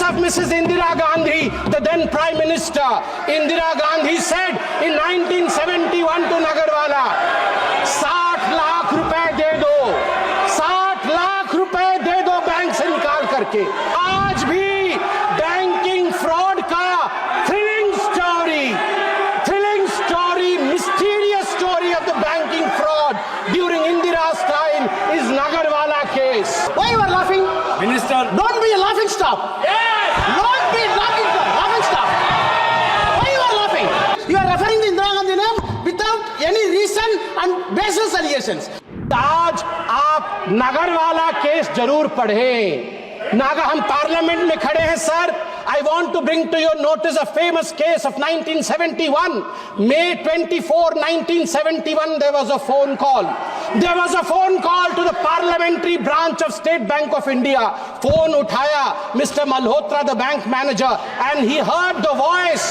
of Mrs. Indira Gandhi, the then Prime Minister. Indira Gandhi said in 1971 to Nagarwala, 60 lakh रुपए दे दो, 60 लाख रुपए दे दो bank से निकाल करके। आज भी बैंकिंग फ्रॉड का thrilling story, mysterious story of the banking fraud during Indira's time is Nagarwala case. Why you are laughing? Minister. Don't be a laughing stock. Yes! Don't be laughing stock. Why you are laughing? You are referring to Indira Gandhi name without any reason and baseless allegations. आज आप Nagarwala case जरूर पढ़ें। नागा हम parliament में खड़े हैं sir. I want to bring to your notice a famous case of 1971. May 24, 1971, there was a phone call. There was a phone call to the parliamentary branch of State Bank of India. Phone उठाया Mr. Malhotra, the bank manager, and he heard the voice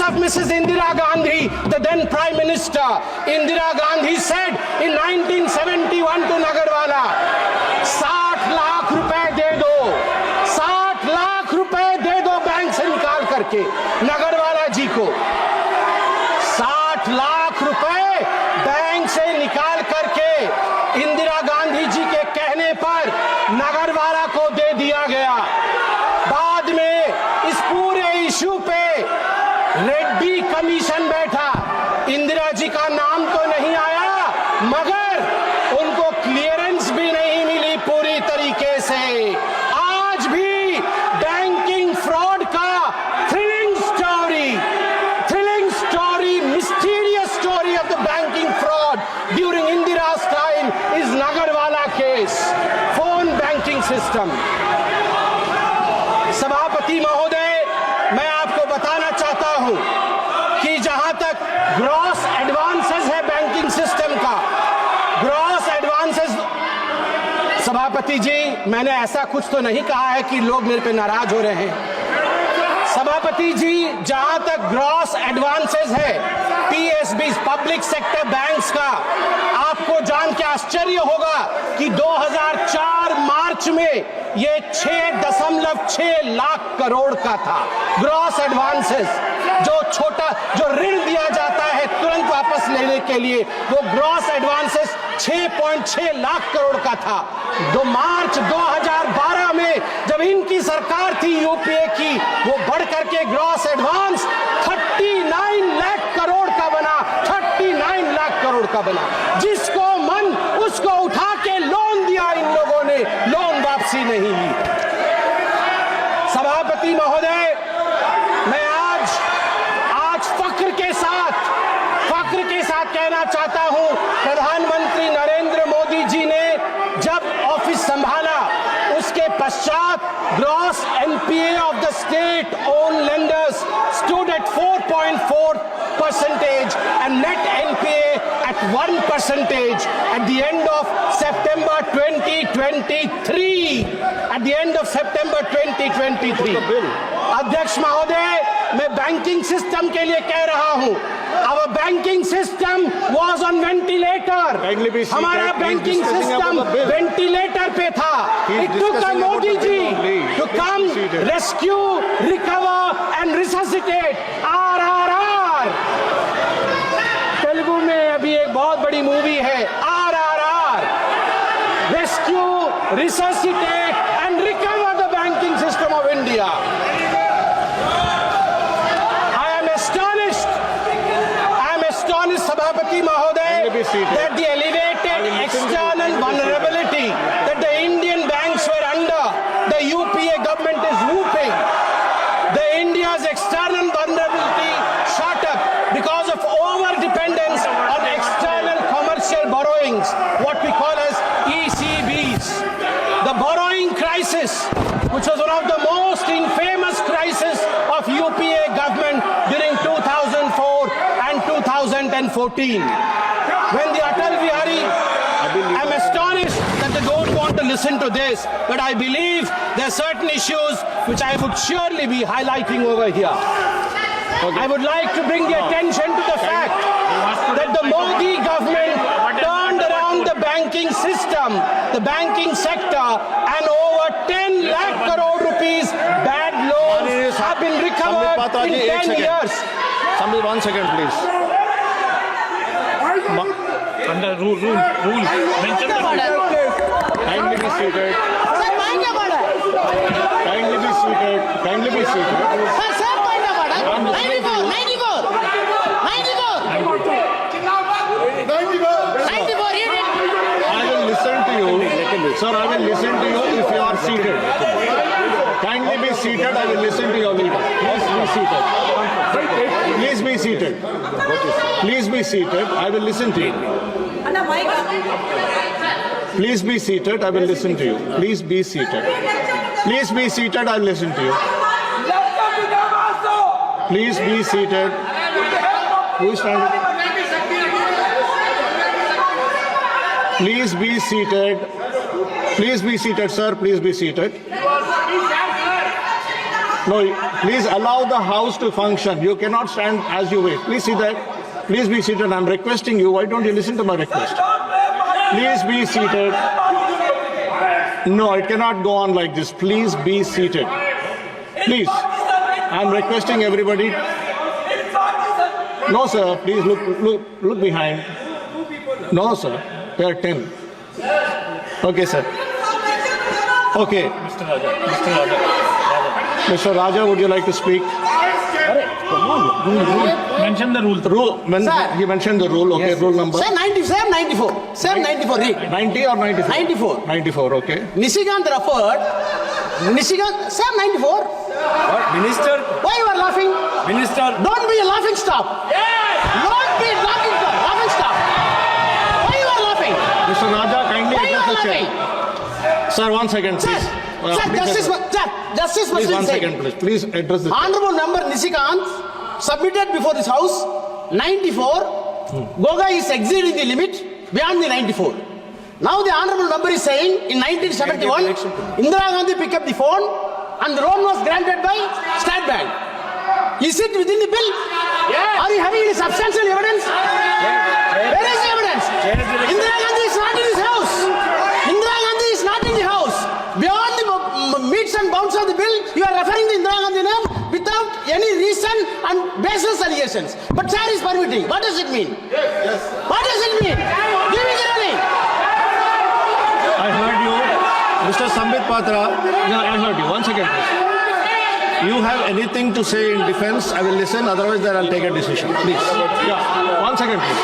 of Mrs. Indira Gandhi, the then Prime Minister. Indira Gandhi said in 1971 to Nagarwala, 60 lakh रुपए दे दो, 60 लाख रुपए दे दो bank से निकाल करके नगरवाला जी को। 60 लाख रुपए बैंक से निकाल करके इंदिरा गांधी जी के कहने पर नगरवाला को दे दिया गया। बाद में इस पूरे इशू पे रेड्डी कमीशन बैठा। इंदिरा जी का नाम तो नहीं आया, मगर उनको क्लियरेंस भी नहीं मिली पूरी तरीके से। आज भी बैंकिंग फ्रॉड का thrilling story, mysterious story of the banking fraud during Indira's time is Nagarwala case, phone banking system. सभापति महोदय, मैं आपको बताना चाहता हूं कि जहां तक ग्रॉस एडवांसेस है बैंकिंग सिस्टम का, ग्रॉस एडवांसेस, सभापति जी मैंने ऐसा कुछ तो नहीं कहा है कि लोग मेरे पे नाराज हो रहे हैं। सभापति जी, जहां तक ग्रॉस एडवांसेस है पीएसबी, पब्लिक सेक्टर बैंक्स का, आपको जान के आश्चर्य होगा कि 2004 मार्च में ये 6.6 लाख करोड़ का था ग्रॉस एडवांसेस। जो ऋण दिया जाता है तुरंत वापस लेने के लिए, वो ग्रॉस एडवांसेस 6.6 लाख करोड़ का था। मार्च 2012 में जब इनकी सरकार थी यूपीए की, वो बढ़ करके ग्रॉस एडवांस 39 लाख करोड़ का बना, 39 लाख करोड़ का बना। जिसको मन उसको उठा के लोन दिया इन लोगों ने, लोन वापसी नहीं ली। सभापति महोदय, मैं आज फख्र के साथ कहना चाहता हूं, प्रधानमंत्री नरेंद्र मोदी जी ने जब ऑफिस संभाला उसके पश्चात gross NPA of the state own lenders stood at 4.4% and net NPA at 1% at the end of September 2023. At the end of September 2023. अध्यक्ष महोदय, मैं बैंकिंग सिस्टम के लिए कह रहा हूं, our banking system was on ventilator. हमारा banking system ventilator पे था। It took a Modi ji to come rescue, recover and resuscitate. RRR. Telugu में अभी एक बहुत बड़ी मूवी है RRR. Rescue, resuscitate and recover the banking system of India. Sabhapati Mahoday, that the elevated external vulnerability that the Indian banks were under, the UPA government is whooping. The India's external vulnerability shot up because of over-dependence on external commercial borrowings, what we call as ECBs. The borrowing crisis, which was one of the most infamous crises of UPA government during 2004 and 2014. When the Atal Bihari, I'm astonished that they don't want to listen to this, but I believe there are certain issues which I would surely be highlighting over here. I would like to bring the attention to the fact that the Modi government turned around the banking system, the banking sector, and over 10 lakh crore rupees bad loans have been recovered in 10 years. Sambil 1 second, please. Under rule. Mention the rule. Kindly be seated. Sir, point of order. Kindly be seated. Kindly be seated. Sir, point of order. 94, read it. I will listen to you. Sir, I will listen to you if you are seated. Kindly be seated. I will listen to your leader. Please be seated. Please be seated. Please be seated. I will listen to you. Please be seated. I will listen to you. Please be seated. Please be seated. I will listen to you. Please be seated. Who is standing? Please be seated. Please be seated, sir. Please be seated. No, please allow the house to function. You cannot stand as you wait. Please see that. Please be seated. I'm requesting you. Why don't you listen to my request? Please be seated. No, it cannot go on like this. Please be seated. Please. I'm requesting everybody. No, sir. Please look behind. No, sir. There are 10. Okay, sir. Okay. Mr. Raja, would you like to speak? Mention the rule. Sir. He mentioned the rule. Okay, rule number. Sir, 94. Sir, 94, read. 90 or 94? 94. 94, okay. Nishikant referred. Sir, 94. What? Minister? Why you are laughing? Minister? Don't be a laughing stock. Don't be a laughing stock. Why you are laughing? Mr. Raja, kindly Why you address are the laughing? chair. Sir, 1 second, Sir, please. Justice Please, must 1 say. second, please. Please address the chair. Honorable member Nishikant submitted before this house 94. Goga is exceeding the limit beyond the 94. Now the honorable member is saying in 1971, Indira Gandhi picked up the phone and the loan was granted by State Bank. Is it within the bill? Are you having any substantial evidence? Where is the evidence? Indira Gandhi is not in his house. Indira Gandhi is not in the house. Beyond the meets and bounds of the bill, you are referring to Indira Gandhi name without any reason and baseless allegations. But chair is permitting. What does it mean? What does it mean? Give me the ruling. I heard you. Mr. Sambit Patra, I heard you. 1 second, please. You have anything to say in defense? I will listen. Otherwise, then I'll take a decision. Please. Yeah. 1 second, please.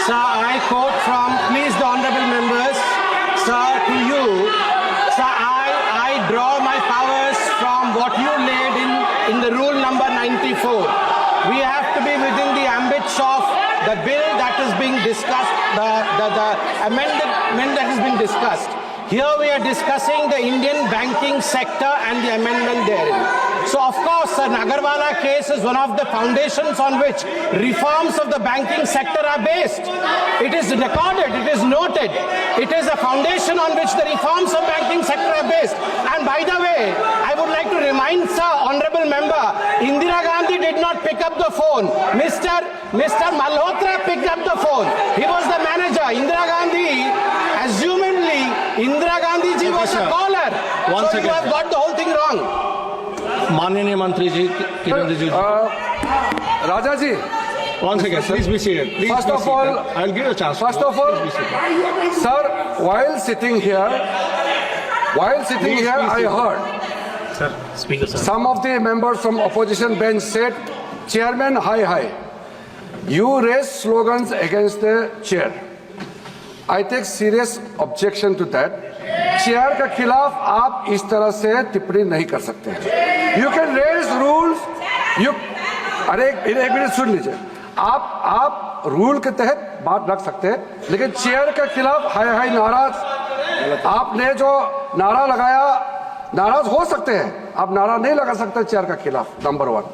Sir, I quote from, please the honorable members, sir, to you, sir, I draw my powers from what you laid in the rule number 94. We have to be within the ambits of the bill that is being discussed, the amendment that is being discussed. Here we are discussing the Indian banking sector and the amendment therein. So of course, the Nagarwala case is one of the foundations on which reforms of the banking sector are based. It is recorded, it is noted. It is a foundation on which the reforms of banking sector are based. And by the way, I would like to remind Sir, Honorable Member, Indira Gandhi did not pick up the phone. Mr. Malhotra picked up the phone. He was the manager. Indira Gandhi, assumedly, Indira Gandhi ji was a caller. One So you second, have sir. got the whole thing wrong. माननीय मंत्री जी, किरण रिजिजू जी. Raja ji, 1 second. Please be seated. Please First be of seated. all- I'll give you a chance. first of all, Please be seated. sir, while sitting here, Please, I please. heard Sir, speaker, sir. some of the members from opposition bench said, Chairman, hi. You raised slogans against the chair. I take serious objection to that. Chair के खिलाफ आप इस तरह से टिप्पणी नहीं कर सकते हैं. You can raise rules. You अरे एक मिनट सुन लीजिए. आप रूल के तहत बात रख सकते हैं, लेकिन चेयर के खिलाफ हाय नाराज आपने जो नारा लगाया, नाराज हो सकते हैं, आप नारा नहीं लगा सकते चेयर के खिलाफ. नंबर 1.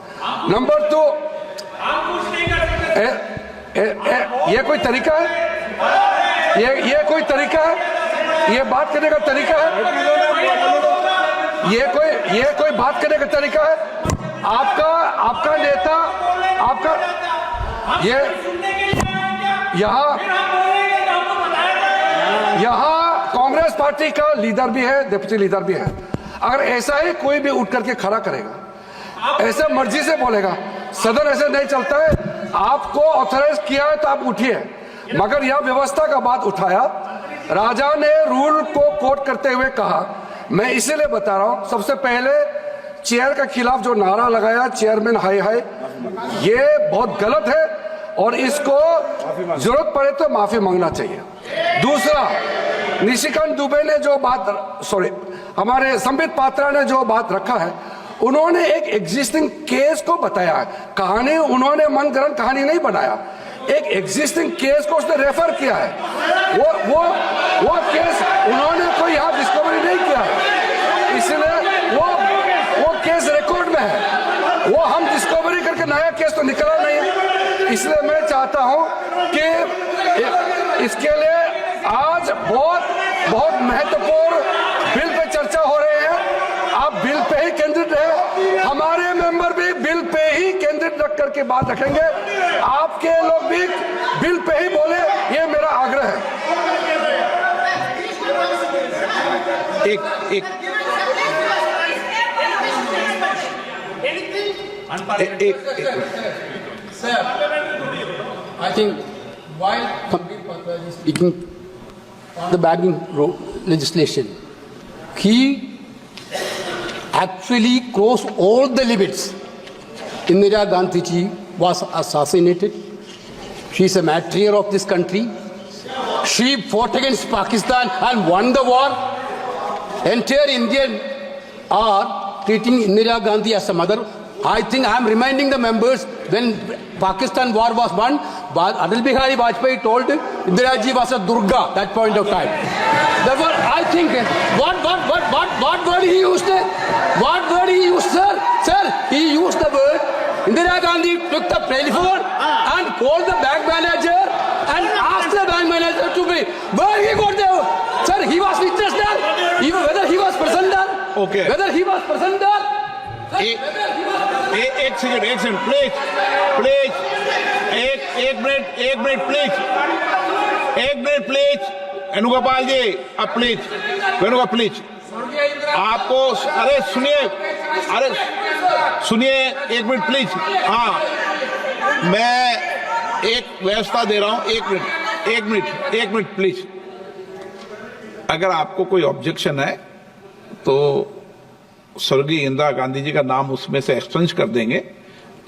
नंबर 2, ये कोई तरीका है? ये कोई तरीका है? ये बात करने का तरीका है? ये कोई बात करने का तरीका है? आपका नेता, आपका ये यहाँ कांग्रेस पार्टी का लीडर भी है, डिप्टी लीडर भी है. अगर ऐसा ही कोई भी उठ करके खड़ा करेगा, ऐसे मर्जी से बोलेगा, सदन ऐसे नहीं चलता है। आपको ऑथराइज किया है तो आप उठिए, मगर यह व्यवस्था का बात उठाया। राजा ने रूल को कोट करते हुए कहा, मैं इसीलिए बता रहा हूं, सबसे पहले चेयर के खिलाफ जो नारा लगाया चेयरमैन हाय हाय, ये बहुत गलत है और इसको जरूरत पड़े तो माफी मांगना चाहिए। दूसरा, निशिकांत दुबे ने जो बात, हमारे संबित पात्रा ने जो बात रखा है, उन्होंने एक एग्जिस्टिंग केस को बताया है। कहानी उन्होंने मनगढ़ंत कहानी नहीं बनाया, एक एग्जिस्टिंग केस को उसने रेफर किया है। वो केस उन्होंने कोई यहाँ डिस्कवरी नहीं किया है, इसलिए वो केस रिकॉर्ड में है। वो हम डिस्कवरी करके नया केस तो निकला नहीं है। इसलिए मैं चाहता हूं कि इसके लिए आज बहुत महत्वपूर्ण बिल पे चर्चा हो रही है। आप बिल पे ही केंद्रित रहे, हमारे मेंबर भी बिल पे ही केंद्रित रख करके बात रखेंगे, आपके लोग भी बिल पे ही बोले, ये मेरा आग्रह है। एक Sir, I think while Sandeep Patra is speaking on the banking legislation, he actually crossed all the limits. Indira Gandhi ji was assassinated. She is a matriarch of this country. She fought against Pakistan and won the war. Entire Indian are treating Indira Gandhi as a mother. I think I am reminding the members when Pakistan war was won, Atal Bihari Vajpayee told Indira ji was a Durga that point of time. Therefore, I think what word he used? What word he used, sir? Sir, he used the word. Indira Gandhi took the telephone and called the bank manager and asked the bank manager to be. Where he got there? Sir, he was witness there. Even whether he was present there. Okay. Whether he was present there. एक second please एक minute please Venugopal जी, अब please Venugopal please, आपको अरे सुनिए एक minute please. हाँ, मैं एक व्यवस्था दे रहा हूं, एक मिनट प्लीज। अगर आपको कोई ऑब्जेक्शन है तो स्वर्गीय इंदिरा गांधी जी का नाम उसमें से एक्सचेंज कर देंगे,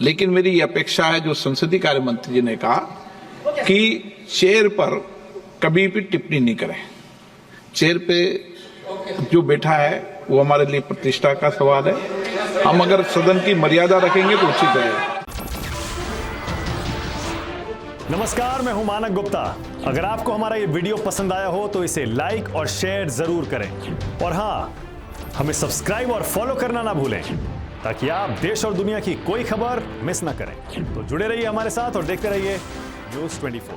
लेकिन मेरी ये अपेक्षा है जो संसदीय कार्य मंत्री जी ने कहा कि चेयर पर कभी भी टिप्पणी नहीं करें। चेयर पे जो बैठा है वो हमारे लिए प्रतिष्ठा का सवाल है। हम अगर सदन की मर्यादा रखेंगे तो उचित है। नमस्कार, मैं हूं मानक गुप्ता। अगर आपको हमारा ये वीडियो पसंद आया हो तो इसे लाइक और शेयर जरूर करें, और हाँ, हमें सब्सक्राइब और फॉलो करना ना भूलें ताकि आप देश और दुनिया की कोई खबर मिस ना करें। तो जुड़े रहिए हमारे साथ और देखते रहिए न्यूज़ 24।